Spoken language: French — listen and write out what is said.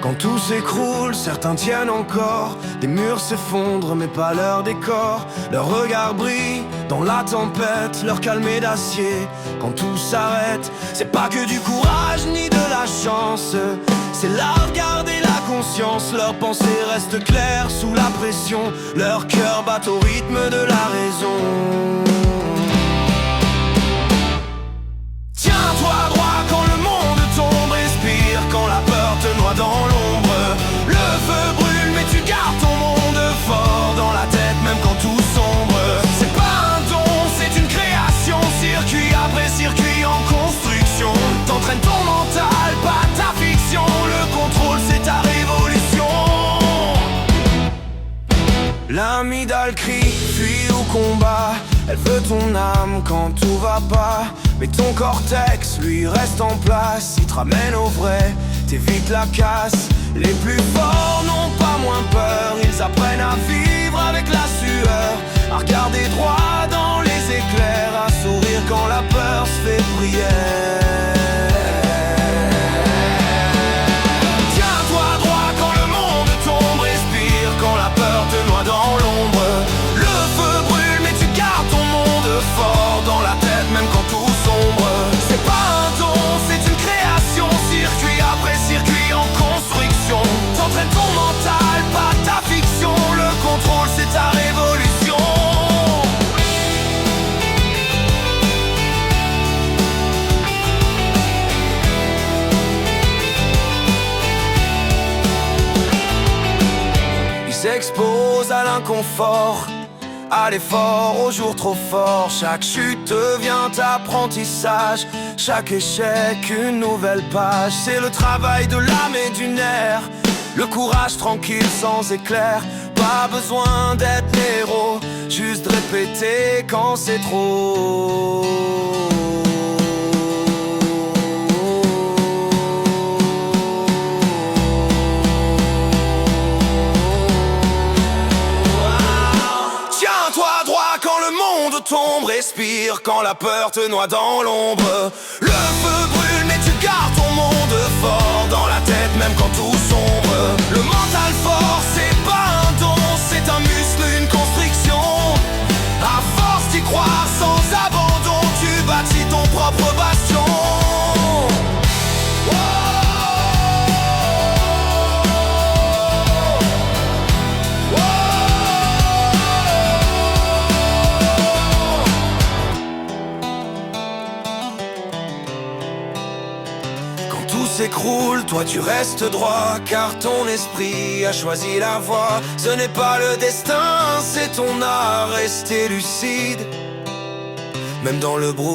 Quand tout s'écroule, certains tiennent encore. Des murs s'effondrent mais pas leur décor. Leur regard brille dans la tempête, leur calme est d'acier. Quand tout s'arrête, c'est pas que du courage ni de la chance, c'est la garde et la conscience. Leurs pensées restent claires sous la pression, leur cœur bat au rythme de la raison. Tiens-toi droit quand le monde tombe, respire quand la peur te noie dans l'ombre. Le feu brûle mais tu gardes ton monde fort dans la tête même quand tout sombre. C'est pas un don, c'est une création, circuit après circuit en construction. T'entraînes ton mental, pas ta fiction. Le contrôle c'est ta révolution. L'amygdale crie, fuit ou combat. Elle veut ton âme quand tout va pas. Mais ton cortex, lui, reste en place. Il te ramène au vrai, t'évites la casse. Les plus forts n'ont pas moins peur. Ils apprennent à vivre avec la sueur, à regarder droit dans les éclairs, à sourire quand la peur se fait prière. Tiens-toi droit quand le monde tombe, respire quand la peur te noie dans l'ombre. Le feu brûle mais tu gardes ton monde fort dans la tête même quand tout sombre. C'est pas un don, c'est une création, circuit après circuit en construction. T'entraînes ton mental, pas ta fiction. Le contrôle c'est ta révolution. Ils s'exposent à l'inconfort, à l'effort, au jour trop fort. Chaque chute devient apprentissage, chaque échec une nouvelle page. C'est le travail de l'âme et du nerf, le courage tranquille sans éclair. Pas besoin d'être héros, juste répéter quand c'est trop. Tiens-toi droit quand le monde tombe, respire quand la peur te noie dans l'ombre. Le feu brûle mais tu gardes ton monde fort dans la tête même quand tout sombre. Le mental fort c'est pas un don, c'est un muscle, une constriction. À force d'y croire sans abandon, tu bâtis ton propre bastion. S'écroule, toi tu restes droit, car ton esprit a choisi la voie. Ce n'est pas le destin, c'est ton art, rester lucide, même dans le brouillard.